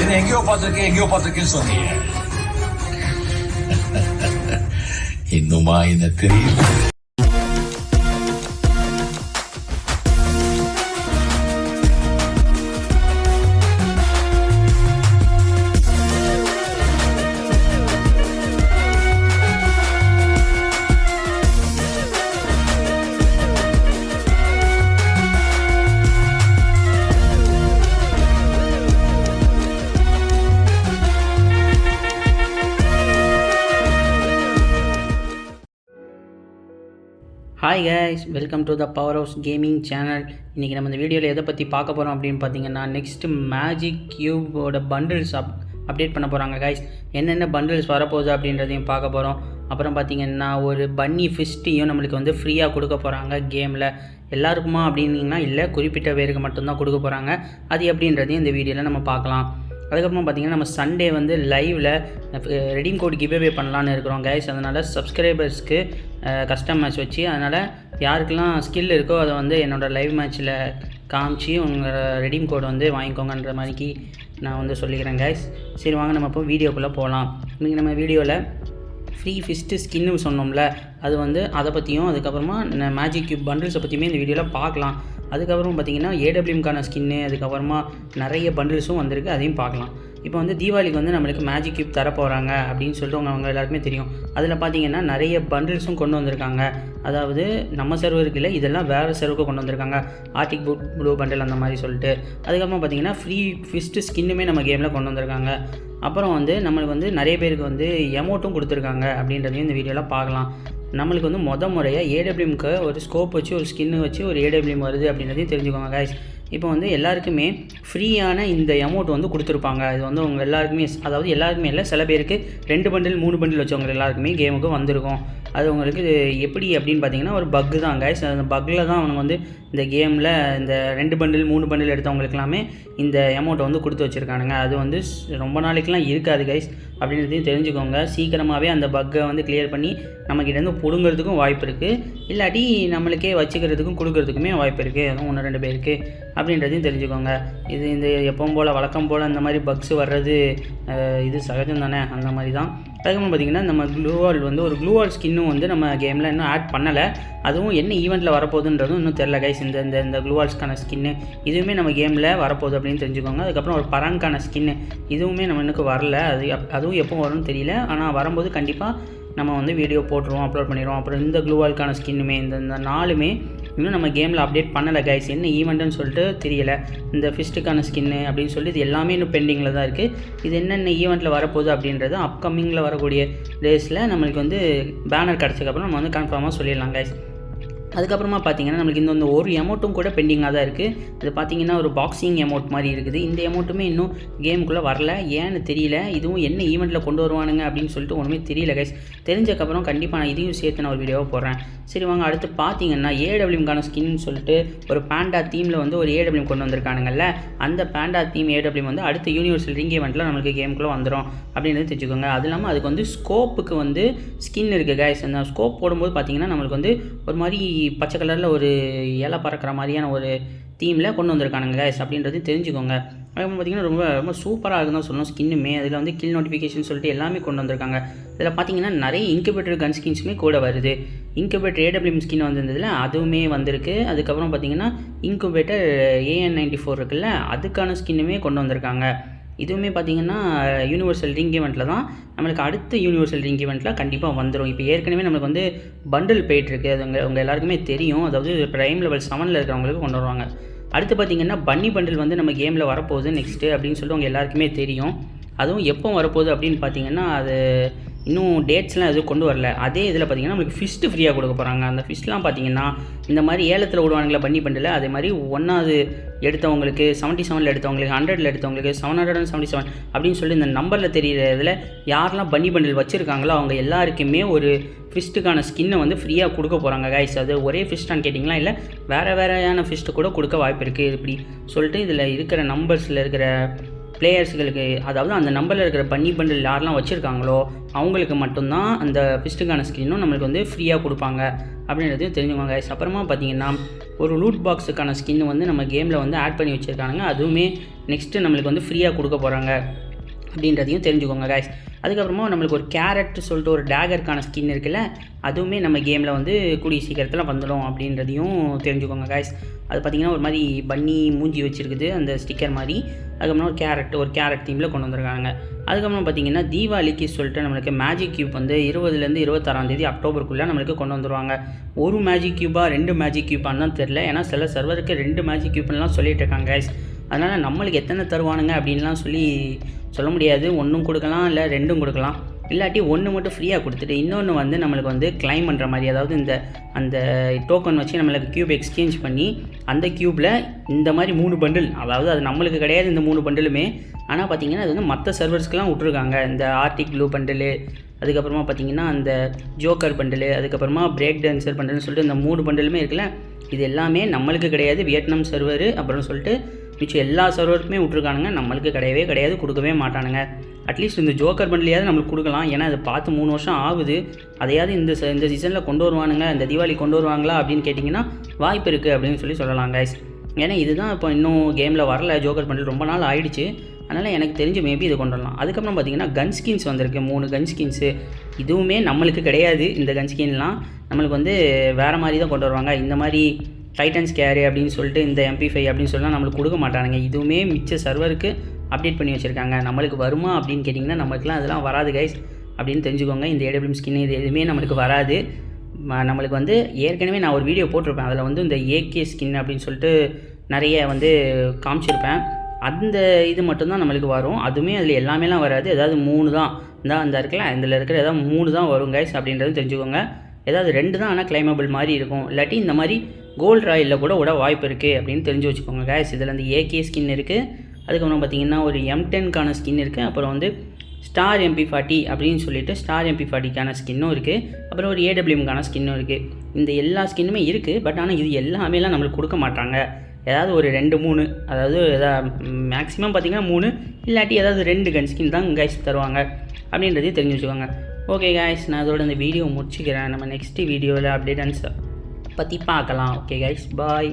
என்ன எங்கேயோ பார்த்திருக்கேன்னு சொன்னீங்க. இன்னுமா என்ன தெரியும்? Hi guys, welcome to the power house gaming channel. இன்றைக்கி நம்ம இந்த வீடியோவில் எதை பற்றி பார்க்க போகிறோம் அப்படின்னு பார்த்தீங்கன்னா, நெக்ஸ்ட்டு மேஜிக் கியூபோட பண்டில்ஸ் அப்டேட் பண்ண போகிறாங்க கைஸ். என்னென்ன பண்டில்ஸ் வரப்போகுது அப்படின்றதையும் பார்க்க போகிறோம். அப்புறம் பார்த்திங்கன்னா ஒரு பன்னி ஃபிஸ்ட்டையும் நம்மளுக்கு வந்து ஃப்ரீயாக கொடுக்க போகிறாங்க கேமில். எல்லாருக்குமா அப்படின்னிங்கன்னா இல்லை, குறிப்பிட்ட பேருக்கு மட்டும்தான் கொடுக்க போகிறாங்க. அது எப்படின்றதையும் இந்த வீடியோவில் நம்ம பார்க்கலாம். அதுக்கப்புறமா பார்த்திங்கன்னா நம்ம சண்டே வந்து லைவில் ரெடீம் கோட் கிவ்அவே பண்ணலான்னு இருக்கிறோம் கைஸ். அதனால் சப்ஸ்கிரைபர்ஸ்க்கு கஸ்டம் மேட்ச் வச்சு, அதனால் யாருக்கெல்லாம் ஸ்கில் இருக்கோ அதை வந்து என்னோடய லைவ் மேட்ச்சில் காமிச்சு உங்கள் ரெடீம் கோட் வந்து வாங்கிக்கோங்கன்ற மாதிரிக்கு நான் வந்து சொல்லிக்கிறேன் கைஸ். சரி வாங்க நம்ம இப்போ வீடியோக்குள்ளே போகலாம். இன்றைக்கி நம்ம வீடியோவில் ஃப்ரீ ஃபிஸ்ட்டு ஸ்கின்னு சொன்னோம்ல, அது வந்து அதை பற்றியும் அதுக்கப்புறமா மேஜிக் கியூப் பண்டில்ஸை பற்றியுமே இந்த வீடியோவில் பார்க்கலாம். அதுக்கப்புறம் பார்த்திங்கன்னா ஏடபிள்யூம்கான ஸ்கின்னு, அதுக்கப்புறமா நிறைய பண்டில்ஸும் வந்திருக்கு, அதையும் பார்க்கலாம். இப்போ வந்து தீபாவளிக்கு வந்து நம்மளுக்கு மேஜிக் கியூப் தர போகிறாங்க அப்படின்னு சொல்லிட்டு அவங்க எல்லாருக்குமே தெரியும். அதில் பார்த்திங்கன்னா நிறைய பண்டில்ஸும் கொண்டு வந்திருக்காங்க. அதாவது நம்ம சர்வருக்கு இல்லை, இதெல்லாம் வேறு சர்வருக்கு கொண்டு வந்திருக்காங்க. ஆர்டிக் ப்ளூ பண்டில் அந்த மாதிரி சொல்லிட்டு. அதுக்கப்புறம் பார்த்திங்கன்னா ஃப்ரீ ஃபிஸ்ட்டு ஸ்கின்னுமே நம்ம கேமில் கொண்டு வந்திருக்காங்க. அப்புறம் வந்து நம்மளுக்கு வந்து நிறைய பேருக்கு வந்து எமௌண்ட்டும் கொடுத்துருக்காங்க அப்படின்றதையும் இந்த வீடியோவில் பார்க்கலாம். நம்மளுக்கு வந்து முறையாக ஏடபிள்யூம்க்கு ஒரு ஸ்கோப் வச்சு ஒரு ஸ்கின்னு வச்சு ஒரு ஏடபிள்யூம் வருது அப்படின்றதையும் தெரிஞ்சுக்கோங்க கைஸ். இப்போ வந்து எல்லாருக்குமே ஃப்ரீயான இந்த அமௌண்ட் வந்து கொடுத்துருப்பாங்க. இது வந்து உங்கள் எல்லாருக்குமே, அதாவது எல்லாருக்குமே இல்லை, சில பேருக்கு 2 பண்டில் 3 பண்டில் வச்சவங்க எல்லாருக்குமே கேமுக்கு வந்திருக்கும். அது உங்களுக்கு எப்படி அப்படின்னு பார்த்தீங்கன்னா ஒரு பக்கு தான் கைஸ். அந்த பக்கில் தான் அவங்க வந்து இந்த கேமில் இந்த 2 பண்டில் 3 பண்டில் எடுத்தவங்களுக்கெல்லாமே இந்த அமௌண்ட்டை வந்து கொடுத்து வச்சுருக்கானுங்க. அது வந்து ரொம்ப நாளைக்கெலாம் இருக்காது கைஸ் அப்படின்றதையும் தெரிஞ்சுக்கோங்க. சீக்கிரமாகவே அந்த பக்கை வந்து கிளியர் பண்ணி நம்மக்கிட்டேருந்து பிடுங்கிறதுக்கும் வாய்ப்பு இருக்குது, இல்லாட்டி நம்மளுக்கே வச்சுக்கிறதுக்கும் கொடுக்கறதுக்குமே வாய்ப்பு இருக்குது. அதுவும் 1-2 பேருக்கு அப்படின்றதையும் தெரிஞ்சுக்கோங்க. இது இந்த எப்பவும் போல் வழக்கம் போல் அந்த மாதிரி பக்ஸ் வர்றது இது சகஜம் தானே, அந்த மாதிரி தான். அதுக்கப்புறம் பார்த்திங்கன்னா நம்ம க்ளூவால் வந்து ஒரு க்ளூவால் ஸ்கின்னும் வந்து நம்ம கேமில் இன்னும் ஆட் பண்ணலை. அதுவும் என்ன ஈவெண்ட்டில் வரப்போகுதுன்றதும் இன்னும் தெரில கைஸ். இந்த க்ளூவால்ஸ்க்கான ஸ்கின்னு இதுவுமே நம்ம கேமில் வரப்போகுது அப்படின்னு தெரிஞ்சுக்கோங்க. அதுக்கப்புறம் ஒரு பரான்கான ஸ்கின்னு இதுவுமே நம்ம இன்னும் வரல. அதுவும் எப்போ வரும்னு தெரியல, ஆனால் வரும்போது கண்டிப்பாக நம்ம வந்து வீடியோ போட்டுருவோம், அப்லோட் பண்ணிடுவோம். அப்புறம் இந்த க்ளூவால்க்கான ஸ்கின்னுமே இந்த 4மே இன்னும் நம்ம கேமில் அப்டேட் பண்ணலை கைஸ். என்ன ஈவெண்ட்டுன்னு சொல்லிட்டு தெரியலை. இந்த ஃபிஸ்ட்டுக்கான ஸ்கின்னு அப்படின்னு சொல்லி இது எல்லாமே இன்னும் பெண்டிங்கில் தான் இருக்குது. இது என்னென்ன ஈவெண்ட்டில் வரப்போகுது அப்படின்றது அப்கமிங்கில் வரக்கூடிய டேஸில் நம்மளுக்கு வந்து பேனர் கிடச்சதுக்கப்புறம் நம்ம வந்து கன்ஃபார்மாக சொல்லிடலாம் கைஸ். அதுக்கப்புறமா பார்த்திங்கன்னா நம்மளுக்கு இந்த ஒரு அமௌண்ட்டும் கூட பெண்டிங்காக தான் இருக்குது. இது பார்த்திங்கன்னா ஒரு பாக்ஸிங் அமௌண்ட் மாதிரி இருக்குது. இந்த அமௌண்ட்டுமே இன்னும் கேமுக்குள்ளே வரல, ஏன்னு தெரியல. இதுவும் என்ன ஈவெண்ட்டில் கொண்டு வருவானுங்க அப்படின்னு சொல்லிட்டு ஒன்றுமே தெரியல கைஸ். தெரிஞ்சக்கப்புறம் கண்டிப்பாக நான் இதையும் சேர்த்து நான் ஒரு வீடியோவை போடுறேன். சரி வாங்க அடுத்து பார்த்திங்கன்னா ஏடபிள்யூம்கான ஸ்கின்னு சொல்லிட்டு ஒரு பேண்டா தீமில் வந்து ஒரு ஏடபிள்யூம் கொண்டு வந்திருக்கானுங்கல்ல, அந்த பேண்டா தீம் ஏடபிள்யூம் வந்து அடுத்த யூனிவர்சல் ரிங் ஈவெண்ட்டில் நம்மளுக்கு கேமுக்குள்ளே வந்துடும் அப்படின்றது தெரிஞ்சுக்கோங்க. அது இல்லாமல் அதுக்கு வந்து ஸ்கோப்புக்கு வந்து ஸ்கின் இருக்குது கைஸ். அந்த ஸ்கோப் போடும்போது பார்த்திங்கன்னா நம்மளுக்கு வந்து ஒரு மாதிரி பச்சை கலரில் ஒரு இலை பறக்கிற மாதிரியான ஒரு தீமில் கொண்டு வந்திருக்கானுங்க கைஸ் அப்படின்றது தெரிஞ்சுக்கோங்க. அதுக்கப்புறம் பார்த்திங்கன்னா ரொம்ப ரொம்ப சூப்பராக இருக்குன்னு தான் சொல்லணும் ஸ்கின்னுமே. அதில் வந்து கில் நோட்டிஃபிகேஷன் சொல்லிட்டு எல்லாமே கொண்டு வந்திருக்காங்க. இதில் பார்த்திங்கன்னா நிறைய இன்குபேட்டர் கன் ஸ்கின்ஸுமே கூட வருது. இன்குபேட்டர் ஏடபிள்யூஎம் ஸ்கின் வந்திருந்ததில் அதுவுமே வந்திருக்கு. அதுக்கப்புறம் பார்த்திங்கன்னா இன்குபேட்டர் AN94 இருக்குல்ல, அதுக்கான ஸ்கின்னுமே கொண்டு வந்திருக்காங்க. இதுவுமே பார்த்திங்கன்னா யூனிவர்சல் ரிங் ஈவெண்ட்டில் தான் நம்மளுக்கு அடுத்த யூனிவர்சல் ரிங் ஈவெண்ட்டில் கண்டிப்பாக வந்துடும். இப்போ ஏற்கனவே நம்மளுக்கு வந்து பண்டில் போயிட்டுருக்கு, அது உங்கள் எல்லாருக்குமே தெரியும். அதாவது ப்ரைம் லெவல் 7 இருக்கிறவங்களுக்கு கொண்டு வருவாங்க. அடுத்து பார்த்திங்கன்னா பன்னி பண்டில் வந்து நம்ம கேமில் வரப்போகுது நெக்ஸ்ட்டு அப்படின்னு சொல்லிட்டு உங்கள் எல்லாருக்குமே தெரியும். அதுவும் எப்போ வரப்போகுது அப்படின்னு பார்த்திங்கன்னா அது இன்னும் டேட்ஸ்லாம் எதுவும் கொண்டு வரல. அதே இதில் பார்த்திங்கன்னா நம்மளுக்கு ஃபிஸ்ட்டு ஃப்ரீயாக கொடுக்க போகிறாங்க. அந்த ஃபிஷ்லாம் பார்த்திங்கன்னா இந்த மாதிரி ஏலத்தில் விடுவானுங்களா பன்னி பண்டில், அதே மாதிரி 1வது எடுத்தவங்களுக்கு 77 எடுத்தவங்களுக்கு 100 எடுத்தவங்களுக்கு 777 அப்படின்னு சொல்லி இந்த நம்பரில் தெரிகிற இதில் யாரெல்லாம் பன்னி பண்டில் வச்சுருக்காங்களோ அவங்க எல்லாருக்குமே ஒரு ஃபிஸ்ட்டுக்கான ஸ்கின்னை வந்து ஃப்ரீயாக கொடுக்க போகிறாங்க கைஸ். அது ஒரே ஃபிஷ்டான்னு கேட்டிங்களா, இல்லை வேறு ஃபிஸ்ட்டு கூட கொடுக்க வாய்ப்பு இருக்குது. இப்படி சொல்லிட்டு இதில் இருக்கிற நம்பர்ஸில் இருக்கிற பிளேயர்ஸுகளுக்கு, அதாவது அந்த நம்பரில் இருக்கிற பன்னி பண்டில் யாரெல்லாம் வச்சுருக்காங்களோ அவங்களுக்கு மட்டும்தான் அந்த ஃபிஸ்ட்டுக்கான ஸ்கின்னும் நம்மளுக்கு வந்து ஃப்ரீயாக கொடுப்பாங்க அப்படின்றது தெரிஞ்சுக்கோங்க கைஸ். அப்புறமா பார்த்திங்கன்னா ஒரு லூட் பாக்ஸுக்கான ஸ்கின் வந்து நம்ம கேமில் வந்து ஆட் பண்ணி வச்சுருக்காங்க. அதுவுமே நெக்ஸ்ட்டு நம்மளுக்கு வந்து ஃப்ரீயாக கொடுக்க போகிறாங்க அப்படின்றதையும் தெரிஞ்சுக்கோங்க கைஸ். அதுக்கப்புறமா நம்மளுக்கு ஒரு கேரட் சொல்லிட்டு ஒரு டேகருக்கான ஸ்கின் இருக்குல்ல, அதுவுமே நம்ம கேமில் வந்து கூடிய சீக்கிரத்தில் வந்துடும் அப்படின்றதையும் தெரிஞ்சுக்கோங்க கைஸ். அது பார்த்திங்கன்னா ஒரு மாதிரி பன்னி மூஞ்சி வச்சுருக்குது அந்த ஸ்டிக்கர் மாதிரி. அதுக்கப்புறம் ஒரு கேரட் தீமில் கொண்டு வந்திருக்காங்க. அதுக்கப்புறம் பார்த்திங்கன்னா தீபாவளிக்கு சொல்லிட்டு நம்மளுக்கு மேஜிக் க்யூப் வந்து 20லேருந்து 26 அக்டோபருக்குள்ளே நம்மளுக்கு கொண்டு வந்துடுவாங்க. ஒரு மேஜிக் க்யூபா 2 மேஜிக் க்யூப்பான்னு தான் தெரில. ஏன்னா சில சர்வருக்கு 2 மேஜிக் க்யூப்லாம் சொல்லிட்டு இருக்காங்க கைஸ். அதனால் நம்மளுக்கு எத்தனை தருவானுங்க அப்படின்லாம் சொல்ல முடியாது. 1 கொடுக்கலாம், இல்லை 2 கொடுக்கலாம், இல்லாட்டி 1 மட்டும் ஃப்ரீயாக கொடுத்துட்டு இன்னொன்று வந்து நம்மளுக்கு வந்து கிளைம் பண்ணுற மாதிரி, அதாவது அந்த டோக்கன் வச்சு நம்மளுக்கு க்யூப் எக்ஸ்சேஞ்ச் பண்ணி அந்த க்யூப்பில் இந்த மாதிரி 3 பண்டில், அதாவது அது நம்மளுக்கு கிடையாது இந்த 3 பண்டிலுமே. ஆனால் பார்த்திங்கன்னா அது வந்து மற்ற சர்வர்ஸ்க்கெலாம் விட்ருக்காங்க. இந்த ஆர்டிக் ப்ளூ பண்டிலு, அதுக்கப்புறமா பார்த்திங்கன்னா அந்த ஜோக்கர் பண்டிலு, அதுக்கப்புறமா பிரேக் டான்சர் பண்டில்னு சொல்லிட்டு இந்த 3 பண்டிலுமே இருக்குல்ல, இது எல்லாமே நம்மளுக்கு கிடையாது. வியட்நாம் சர்வர் அப்புறம் சொல்லிட்டு மிச்சம் எல்லா சர்வருக்குமே விட்ருக்கானுங்க. நம்மளுக்கு கிடையவே கிடையாது, கொடுக்கவே மாட்டானுங்க. அட்லீஸ்ட் இந்த ஜோக்கர் பண்டிலையாவது நம்மளுக்கு கொடுக்கலாம். ஏன்னா அதை பார்த்து 3 வருஷம் ஆகுது. அதையாவது இந்த சீசனில் கொண்டு வருவானுங்க, இந்த தீபாவளி கொண்டு வருவாங்களா அப்படின்னு கேட்டிங்கன்னா வாய்ப்பு இருக்குது அப்படின்னு சொல்லலாம் கைஸ். ஏன்னா இதுதான் இப்போ இன்னும் கேமில் வரல. ஜோக்கர் பண்டில் ரொம்ப நாள் ஆயிடுச்சு. அதனால் எனக்கு தெரிஞ்சு மேபி இதை கொண்டு வரலாம். அதுக்கப்புறம் பார்த்திங்கன்னா கன் ஸ்கின்ஸ் வந்திருக்கு, 3 கன் ஸ்கின்ஸு. இதுவுமே நம்மளுக்கு கிடையாது. இந்த கன் ஸ்கின்லாம் நம்மளுக்கு வந்து வேறு மாதிரி தான் கொண்டு வருவாங்க. இந்த மாதிரி டைட்டன்ஸ் கேரி அப்படின்னு சொல்லிட்டு இந்த MP5 அப்படின்னு சொல்லலாம் நம்மளுக்கு கொடுக்க மாட்டானுங்க. இதுவுமே மிச்ச சர்வருக்கு அப்டேட் பண்ணி வச்சுருக்காங்க. நம்மளுக்கு வருமா அப்படின்னு கேட்டிங்கன்னா நம்மளுக்குலாம் அதெல்லாம் வராது கைஸ் அப்படின்னு தெரிஞ்சுக்கோங்க. இந்த AWM ஸ்கின் இது எதுவுமே நம்மளுக்கு வராது. நம்மளுக்கு வந்து ஏற்கனவே நான் ஒரு வீடியோ போட்டிருப்பேன். அதில் வந்து இந்த AK ஸ்கின் அப்படின்னு சொல்லிட்டு நிறைய வந்து காமிச்சிருப்பேன். அந்த இது மட்டும்தான் நம்மளுக்கு வரும். அதுவுமே அதில் எல்லாமேலாம் வராது. ஏதாவது 3 தான் அந்த இருக்குல்ல, இதில் இருக்கிற ஏதாவது 3 தான் வரும் கைஸ் அப்படின்றது தெரிஞ்சுக்கோங்க. ஏதாவது 2 தான் ஆனால் கிளைமபிள் மாதிரி இருக்கும். இல்லாட்டி இந்த மாதிரி கோல்ட் ராயில் கூட விட வாய்ப்பு இருக்குது அப்படின்னு தெரிஞ்சு வச்சுக்கோங்க கைஸ். இதில் வந்து AK ஸ்கின் இருக்குது. அதுக்கப்புறம் பார்த்திங்கன்னா ஒரு M10க்கான ஸ்கின் இருக்குது. அப்புறம் வந்து ஸ்டார் MP40 அப்படின்னு சொல்லிட்டு ஸ்டார் MP40க்கான ஸ்கின்னும் இருக்குது. அப்புறம் ஒரு AWMக்கான ஸ்கின்னும் இருக்குது. இந்த எல்லா ஸ்கின்னுமே இருக்குது. பட் ஆனால் இது எல்லாமேலாம் நம்மளுக்கு கொடுக்க மாட்டாங்க. ஏதாவது ஒரு 2-3, அதாவது மேக்ஸிமம் பார்த்திங்கன்னா 3, இல்லாட்டி ஏதாவது 2 கன் ஸ்கின் தான் கைஸ் தருவாங்க அப்படின்றதையும் தெரிஞ்சு வச்சுக்கோங்க. ஓகே கைஸ், நான் அதோட இந்த வீடியோ முடிச்சுக்கிறேன். நம்ம நெக்ஸ்ட் வீடியோவில் அப்டேட்டன்ஸ் பற்றி பார்க்கலாம். ஓகே கைஸ், பாய்.